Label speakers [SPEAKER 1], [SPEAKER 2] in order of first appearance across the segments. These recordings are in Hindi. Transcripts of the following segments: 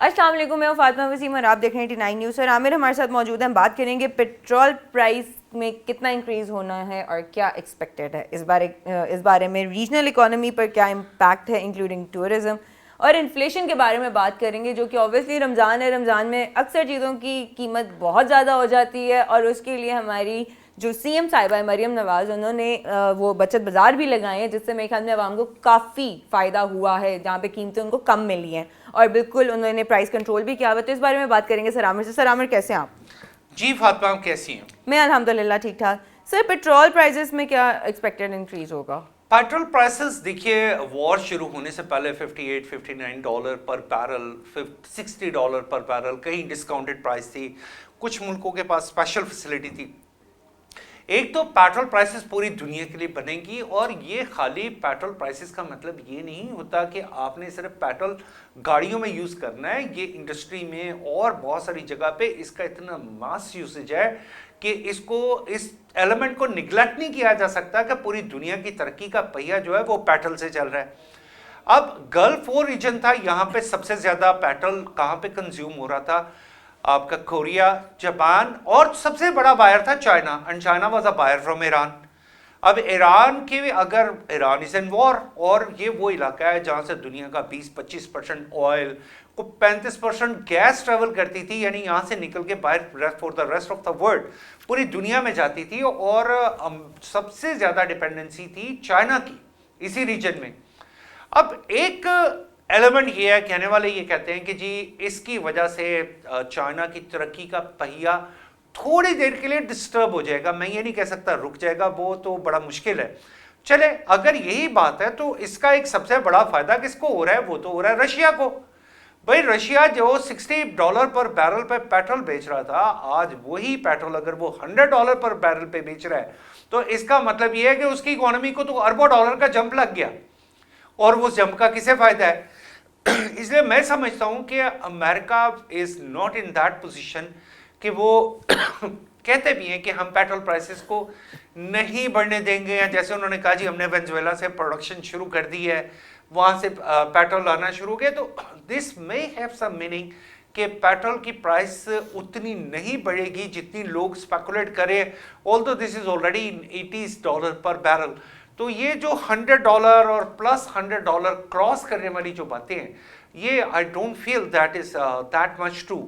[SPEAKER 1] अस्सलाम वालेकुम, मैं हूं फातिमा वसीम और आप देख रहे हैं 89 न्यूज़। और आमिर हमारे साथ मौजूद हैं। बात करेंगे पेट्रोल प्राइस में कितना इंक्रीज़ होना है और क्या एक्सपेक्टेड है। इस बारे में रीजनल इकोनॉमी पर क्या इम्पैक्ट है इंक्लूडिंग टूरिज़्म, और इन्फ्लेशन के बारे में बात करेंगे, जो कि ऑब्वियसली रमज़ान है। रमज़ान में अक्सर चीज़ों की कीमत बहुत ज़्यादा हो जाती है और उसके लिए हमारी जो सीएम साहिबा है मरियम नवाज़, उन्होंने वो बचत बाज़ार भी लगाए हैं, जिससे मेरे ख्याल में आवाम को काफ़ी फ़ायदा हुआ है, जहाँ पे कीमतें उनको कम मिली हैं। और बिल्कुल उन्होंने प्राइस कंट्रोल भी किया हुआ। तो इस बारे में बात करेंगे सर आमिर से। सर आमिर, कैसे हैं आप?
[SPEAKER 2] जी फातिमा, कैसी हैं?
[SPEAKER 1] मैं अल्हम्दुलिल्लाह ठीक ठाक। सर, पेट्रोल प्राइसेस में क्या एक्सपेक्टेड इंक्रीज़ होगा?
[SPEAKER 2] पेट्रोल प्राइसेस देखिए, वॉर शुरू होने से पहले $58-59 पर बैरल, $60 पर बैरल, कहीं डिस्काउंटेड प्राइस थी, कुछ मुल्कों के पास स्पेशल फैसिलिटी थी। एक तो पेट्रोल प्राइसेस पूरी दुनिया के लिए बनेगी, और ये खाली पेट्रोल प्राइसेस का मतलब ये नहीं होता कि आपने सिर्फ पेट्रोल गाड़ियों में यूज़ करना है। ये इंडस्ट्री में और बहुत सारी जगह पे इसका इतना मास यूसेज है कि इस एलिमेंट को निगलेक्ट नहीं किया जा सकता कि पूरी दुनिया की तरक्की का पहिया जो है वो पेट्रोल से चल रहा है। अब गल्फ वो रीजन था, यहाँ पे सबसे ज़्यादा पेट्रोल कहाँ पे कंज्यूम हो रहा था? आपका कोरिया, जापान, और सबसे बड़ा बायर था China, and China was a buyer from Iran. अब ईरान के अगर ईरान इज इन वॉर, और ये वो इलाका है जहाँ से दुनिया का 20-25% ऑयल को 35% गैस ट्रेवल करती थी, यानी यहाँ से निकल के बाहर for the rest of the world पूरी दुनिया में जाती थी, और सबसे ज़्यादा डिपेंडेंसी थी चाइना की इसी रीजन में। अब एक एलिमेंट ये है, कहने वाले ये कहते हैं कि जी इसकी वजह से चाइना की तरक्की का पहिया थोड़ी देर के लिए डिस्टर्ब हो जाएगा। मैं ये नहीं कह सकता रुक जाएगा, वो तो बड़ा मुश्किल है। चले, अगर यही बात है तो इसका एक सबसे बड़ा फायदा किसको हो रहा है? वो तो हो रहा है रशिया को। भाई, रशिया जो $60 पर बैरल पे पेट्रोल बेच रहा था, आज वही पेट्रोल अगर वो $100 पर बैरल पे बेच रहा है, तो इसका मतलब ये है कि उसकी इकोनॉमी को तो अरबों डॉलर का जंप लग गया, और वो जंप का किसे फायदा है? इसलिए मैं समझता हूं कि America is not in that position कि वो कहते भी हैं कि हम पेट्रोल प्राइसेस को नहीं बढ़ने देंगे, या जैसे उन्होंने कहा जी हमने वेनेजुएला से प्रोडक्शन शुरू कर दी है, वहां से पेट्रोल लाना शुरू हो गया। तो this may have some meaning कि पेट्रोल की प्राइस उतनी नहीं बढ़ेगी जितनी लोग स्पेकुलेट करें, ऑल्दो दिस इज ऑलरेडी $80 पर बैरल। तो ये जो $100 और प्लस $100 क्रॉस करने वाली जो बातें हैं, ये I don't feel that is that much true.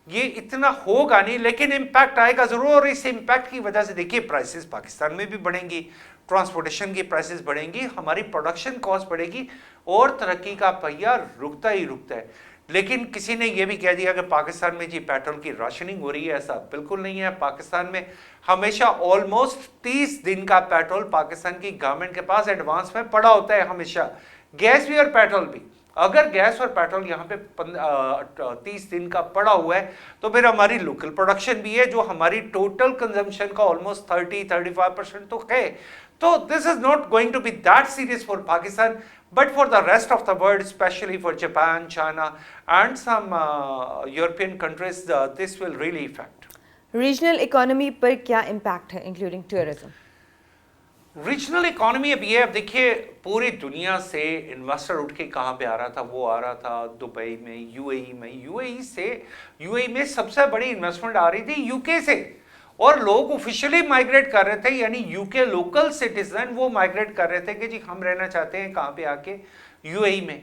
[SPEAKER 2] ये इतना होगा नहीं, लेकिन इम्पैक्ट आएगा जरूर, और इस इम्पैक्ट की वजह से देखिए प्राइसेस पाकिस्तान में भी बढ़ेंगी, ट्रांसपोर्टेशन की प्राइसेस बढ़ेंगी, हमारी प्रोडक्शन कॉस्ट बढ़ेगी, और तरक्की का पहिया रुकता ही रुकता है। लेकिन किसी ने यह भी कह दिया कि पाकिस्तान में जी पेट्रोल की राशनिंग हो रही है, ऐसा बिल्कुल नहीं है। पाकिस्तान में हमेशा ऑलमोस्ट 30 दिन का पेट्रोल पाकिस्तान की गवर्नमेंट के पास एडवांस में पड़ा होता है हमेशा, गैस भी और पेट्रोल भी। अगर गैस और पेट्रोल यहाँ पे 30 दिन का पड़ा हुआ है, तो फिर हमारी लोकल प्रोडक्शन भी है, जो हमारी टोटल कंजम्पशन का ऑलमोस्ट 30-35% तो है। तो this is not going to be that serious for Pakistan, but for the rest of the world, especially for Japan, China, and some European countries, this will really affect.
[SPEAKER 1] Regional economy पर क्या इम्पैक्ट है इंक्लूडिंग टूरिज्म?
[SPEAKER 2] रीजनल इकोनॉमी अब ये, अब देखिए पूरी दुनिया से इन्वेस्टर उठ के कहाँ पे आ रहा था? वो आ रहा था दुबई में, यूएई में। यूएई में सबसे बड़ी इन्वेस्टमेंट आ रही थी यूके से, और लोग ऑफिशियली माइग्रेट कर रहे थे, यानी यूके लोकल सिटीजन वो माइग्रेट कर रहे थे कि जी हम रहना चाहते हैं कहाँ पे आके? यूएई में।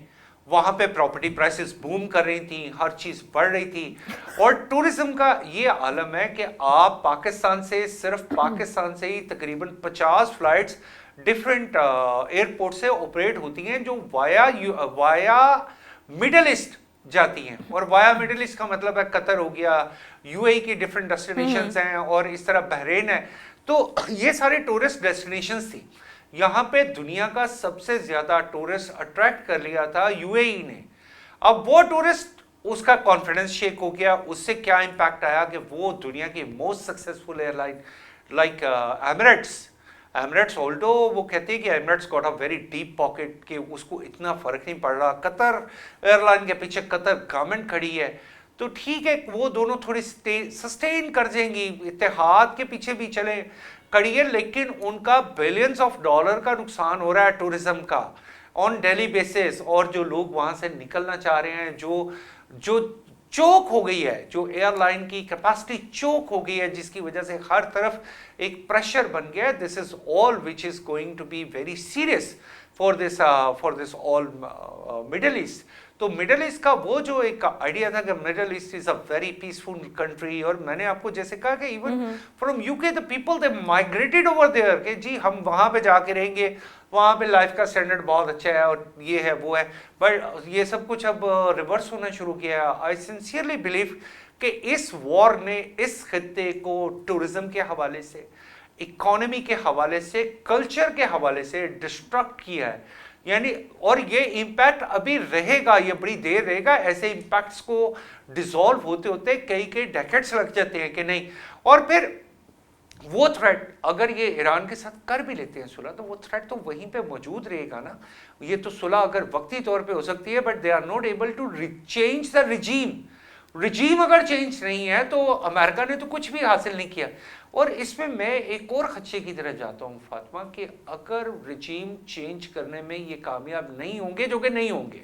[SPEAKER 2] वहाँ पे प्रॉपर्टी प्राइसेस बूम कर रही थी, हर चीज़ बढ़ रही थी, और टूरिज्म का ये आलम है कि आप पाकिस्तान से, सिर्फ पाकिस्तान से ही तकरीबन 50 फ्लाइट्स डिफरेंट एयरपोर्ट से ऑपरेट होती हैं, जो वाया मिडल ईस्ट जाती हैं। और वाया मिडिल ईस्ट का मतलब है कतर हो गया, यूएई की डिफरेंट डेस्टिनेशंस हैं, और इस तरह बहरीन है। तो ये सारे टूरिस्ट डेस्टिनेशंस थी। यहाँ पे दुनिया का सबसे ज्यादा टूरिस्ट अट्रैक्ट कर लिया था यूएई ने। अब वो टूरिस्ट, उसका कॉन्फिडेंस शेक हो गया। उससे क्या इंपैक्ट आया कि वो दुनिया की most successful airline like Emirates ऑल्डो वो कहते हैं कि Emirates got a very deep pocket, कि उसको इतना फर्क नहीं पड़ रहा। कतर एयरलाइन के पीछे कतर गवर्नमेंट खड़ी है, तो ठीक है वो दोनों थोड़ी सस्टेन कर जाएंगी, इत्तेहाद के पीछे भी चले खड़ी है, लेकिन उनका बिलियंस ऑफ डॉलर का नुकसान हो रहा है टूरिज्म का ऑन डेली बेसिस। और जो लोग वहां से निकलना चाह रहे हैं, जो जो चोक हो गई है, जो एयरलाइन की कैपेसिटी चोक हो गई है, जिसकी वजह से हर तरफ एक प्रेशर बन गया है, this is all which is going to be very serious for this all Middle East. तो मिडल ईस्ट का वो जो एक आइडिया था कि Middle East is a very peaceful country, और मैंने आपको जैसे कहा कि even from UK the people they migrated over there, कि जी हम वहां पे जाके रहेंगे, वहाँ पे लाइफ का स्टैंडर्ड बहुत अच्छा है और ये है वो है, बट ये सब कुछ अब रिवर्स होना शुरू किया है। आई सिंसियरली बिलीव कि इस वॉर ने इस खित्ते को टूरिज्म के हवाले से, इकोनॉमी के हवाले से, कल्चर के हवाले से डिस्ट्रक्ट किया है, यानी और ये इम्पैक्ट अभी रहेगा, ये बड़ी देर रहेगा। ऐसे इम्पैक्ट्स को डिसॉल्व होते होते कई कई डेकेड्स लग जाते हैं कि नहीं, और फिर वो थ्रेट अगर ये ईरान के साथ कर भी लेते हैं सुलह, तो वो थ्रेट तो वहीं पे मौजूद रहेगा ना। ये तो सुलह अगर वक्ती तौर पे हो सकती है, but they are not able to change the regime अगर चेंज नहीं है तो अमेरिका ने तो कुछ भी हासिल नहीं किया। और इसमें मैं एक और खदशे की तरफ जाता हूँ फातिमा, कि अगर रिजीम चेंज करने में ये कामयाब नहीं होंगे, जो कि नहीं होंगे,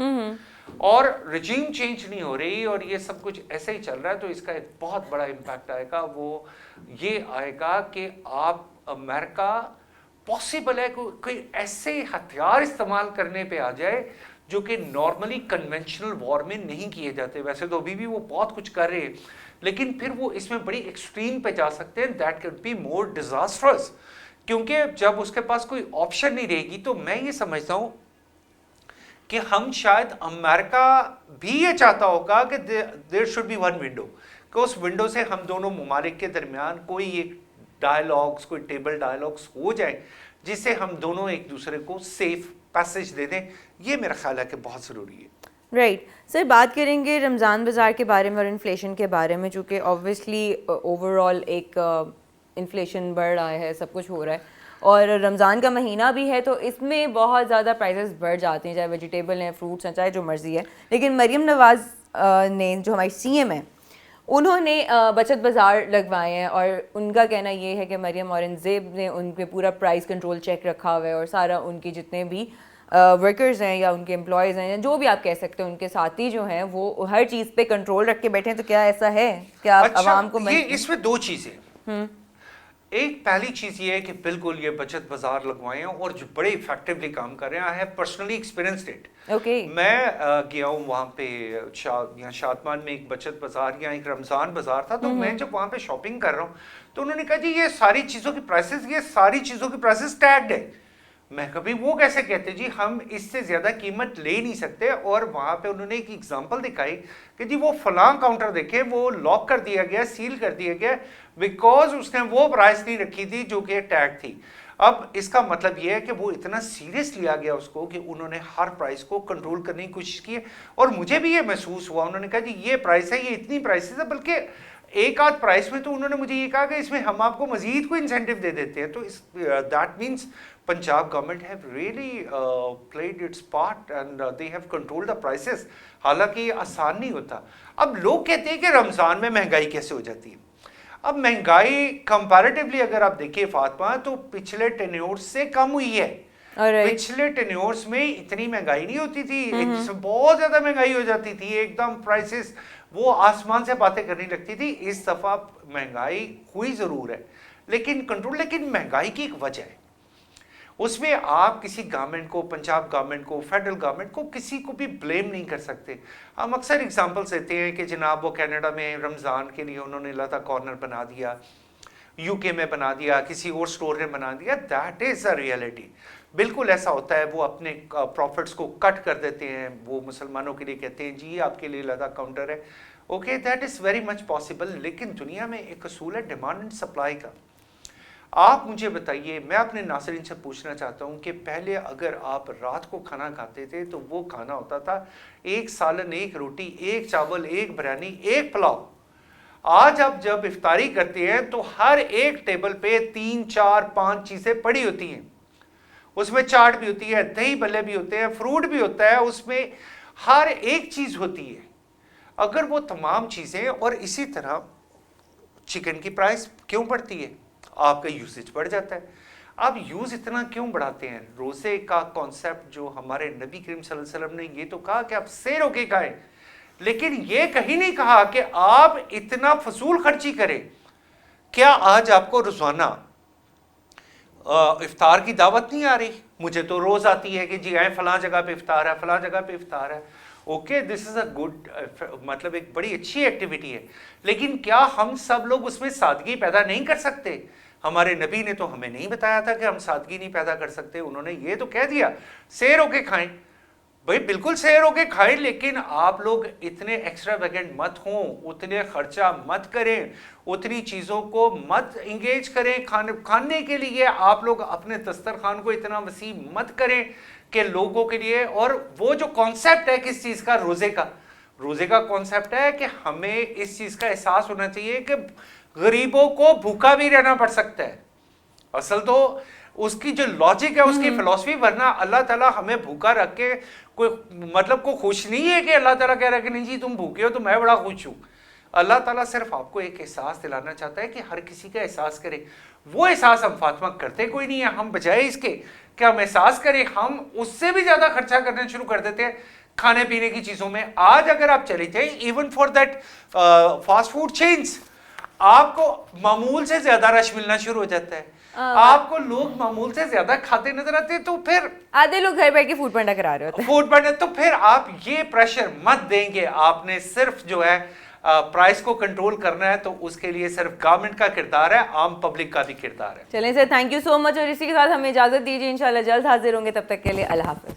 [SPEAKER 2] और रिजीम चेंज नहीं हो रही और ये सब कुछ ऐसे ही चल रहा है, तो इसका एक बहुत बड़ा इम्पैक्ट आएगा। वो ये आएगा कि आप अमेरिका पॉसिबल है कोई ऐसे हथियार इस्तेमाल करने पे आ जाए जो कि नॉर्मली कन्वेंशनल वॉर में नहीं किए जाते। वैसे तो अभी भी वो बहुत कुछ कर रहे हैं, लेकिन फिर वो इसमें बड़ी एक्सट्रीम पे जा सकते हैं, that can be more disastrous, क्योंकि जब उसके पास कोई ऑप्शन नहीं रहेगी। तो मैं ये समझता हूँ कि हम शायद अमेरिका भी ये चाहता होगा कि there should be one window, कि उस विंडो से हम दोनों ममालिक के दरमियान कोई एक डायलॉग्स, कोई टेबल डायलॉग्स हो जाए, जिससे हम दोनों एक दूसरे को सेफ पैसेज दे दें। ये मेरा ख्याल है कि बहुत ज़रूरी है।
[SPEAKER 1] राइट सर, बात करेंगे रमज़ान बाज़ार के बारे में और इन्फ्लेशन के बारे में, चूँकि ऑब्वियसली ओवरऑल एक इन्फ्लेशन बढ़ रहा है, सब कुछ हो रहा है, और रमज़ान का महीना भी है, तो इसमें बहुत ज़्यादा प्राइसेस बढ़ जाते हैं, चाहे वेजिटेबल हैं, फ्रूट्स हैं, चाहे जो मर्ज़ी है। लेकिन मरीम नवाज़ ने, जो हमारी सीएम है, उन्होंने बचत बाज़ार लगवाए हैं, और उनका कहना ये है कि मरीम औरंगज़ेब ने उन पे पूरा प्राइस कंट्रोल चेक रखा हुआ है, और सारा उनके जितने भी वर्कर्स हैं या उनके एम्प्लॉयज़ हैं, या जो भी आप कह सकते हैं, उनके साथी जो हैं, वो हर चीज़ पे कंट्रोल रख के बैठे हैं। तो क्या ऐसा है? क्या आप आवाम को
[SPEAKER 2] ये इसमें दो चीज़ें, एक पहली चीज़ ये है कि बिल्कुल ये बचत बाजार लगवाए हैं और जो बड़े इफेक्टिवली काम कर रहे हैं। I have personally experienced it. मैं गया हूँ वहाँ पे, यहाँ शादमान में एक बचत बाजार या एक रमज़ान बाजार था, तो मैं जब वहाँ पे शॉपिंग कर रहा हूँ तो उन्होंने कहा जी ये सारी चीज़ों की प्राइसेस, ये सारी चीज़ों की प्राइसेस टैग्ड है। मैं कभी वो कैसे कहते जी, हम इससे ज़्यादा कीमत ले नहीं सकते। और वहाँ पे उन्होंने एक एग्जांपल दिखाई कि जी वो फलां काउंटर देखे, वो लॉक कर दिया गया, सील कर दिया गया, बिकॉज उसने वो प्राइस नहीं रखी थी जो कि टैग थी। अब इसका मतलब ये है कि वो इतना सीरियस लिया गया उसको कि उन्होंने हर प्राइस को कंट्रोल करने की कोशिश की है। और मुझे भी ये महसूस हुआ, उन्होंने कहा जी ये प्राइस है, ये इतनी प्राइसेस है, बल्कि एक आध प्राइस में तो उन्होंने मुझे ये कहा कि इसमें हम आपको मजीद कोई इंसेंटिव दे देते हैं। तो इस that means Punjab government have really played it's part and they have controlled the prices. हालांकि ये आसान नहीं होता। अब लोग कहते हैं कि रमज़ान में महंगाई कैसे हो जाती है। अब महंगाई कंपैरेटिवली अगर आप देखिए फातिमा, तो पिछले टेन्योर्स से कम हुई है। पिछले टेन्योर्स में इतनी महंगाई नहीं होती थी, जिसमें बहुत ज्यादा महंगाई हो जाती थी, एकदम प्राइसेस वो आसमान से बातें करने लगती थी। इस दफा महंगाई हुई जरूर है लेकिन कंट्रोल। लेकिन महंगाई की एक वजह है, उसमें आप किसी गवर्नमेंट को, पंजाब गवर्नमेंट को, फेडरल गवर्नमेंट को, किसी को भी ब्लेम नहीं कर सकते। हम अक्सर एग्जांपल्स देते हैं कि जनाब वो कनाडा में रमज़ान के लिए उन्होंने लता कॉर्नर बना दिया, यूके में बना दिया, किसी और स्टोर ने बना दिया। That is a reality. बिल्कुल ऐसा होता है। वो अपने प्रॉफिट्स को कट कर देते हैं, वो मुसलमानों के लिए कहते हैं जी आपके लिए लता काउंटर है। Okay, that is very much possible. लेकिन दुनिया में एक असूल है डिमांड एंड सप्लाई का। आप मुझे बताइए, मैं अपने नाज़रीन से पूछना चाहता हूं कि पहले अगर आप रात को खाना खाते थे तो वो खाना होता था एक सालन, एक रोटी, एक चावल, एक बिरयानी, एक पुलाव। आज आप जब इफ्तारी करते हैं तो हर एक टेबल पे 3, 4, 5 चीज़ें पड़ी होती हैं। उसमें चाट भी होती है, दही भल्ले भी होते हैं, फ्रूट भी होता है, उसमें हर एक चीज़ होती है। अगर वो तमाम चीज़ें, और इसी तरह चिकन की प्राइस क्यों बढ़ती है? आपका यूसेज बढ़ जाता है। आप यूज़ इतना क्यों बढ़ाते हैं? रोज़े का कॉन्सेप्ट जो हमारे नबी करीम सल्लल्लाहु अलैहि वसल्लम ने ये तो कहा कि आप सेर होके खाएं, लेकिन ये कहीं नहीं कहा कि आप इतना फजूल खर्ची करें। क्या आज आपको रोजाना इफ्तार की दावत नहीं आ रही? मुझे तो रोज आती है कि जी आए फलां जगह पे इफ्तार है, फलां जगह पे इफ्तार है। Okay, this is a good, मतलब एक बड़ी अच्छी एक्टिविटी है, लेकिन क्या हम सब लोग उसमें सादगी पैदा नहीं कर सकते? हमारे नबी ने तो हमें नहीं बताया था कि हम सादगी नहीं पैदा कर सकते। उन्होंने ये तो कह दिया सैर होके खाएं। भाई बिल्कुल सैर होके खाएं, लेकिन आप लोग इतने एक्स्ट्रा वैकेंट मत हों, उतने खर्चा मत करें, उतनी चीज़ों को मत इंगेज करें। खाने के लिए आप लोग अपने दस्तरखान को इतना वसी मत करें कि लोगों के लिए। और वो जो कॉन्सेप्ट है किस चीज़ का, रोज़े का कॉन्सेप्ट है कि हमें इस चीज़ का एहसास होना चाहिए कि गरीबों को भूखा भी रहना पड़ सकता है। असल तो उसकी जो लॉजिक है, उसकी फिलॉसफी, वरना अल्लाह ताला हमें भूखा रख के कोई मतलब को खुश नहीं है कि अल्लाह ताला कह रहा है कि नहीं जी तुम भूखे हो तो मैं बड़ा खुश हूं। अल्लाह ताला सिर्फ आपको एक एहसास दिलाना चाहता है कि हर किसी का एहसास करे। वो एहसास हम फातिमा करते कोई नहीं है। हम बजाय इसके कि हम एहसास करें, हम उससे भी ज्यादा खर्चा करना शुरू कर देते हैं खाने पीने की चीजों में। आज अगर आप चले जाए even for that fast food chains, आपको मामूल से ज्यादा रश मिलना शुरू हो जाता है। आपको लोग मामूल से ज्यादा खाते नजर आते हैं, तो फिर
[SPEAKER 1] आधे लोग घर बैठ के फूड पांडा करा रहे होते हैं।
[SPEAKER 2] फूड पांडा, तो फिर आप ये प्रेशर मत देंगे। आपने सिर्फ जो है प्राइस को कंट्रोल करना है, तो उसके लिए सिर्फ गवर्नमेंट का किरदार है, आम पब्लिक का भी किरदार है।
[SPEAKER 1] चलें sir, thank you so much, और इसी के साथ हमें इजाजत दीजिए। इंशाल्लाह जल्द हाजिर होंगे, तब तक के लिए अल्लाह हाफिज।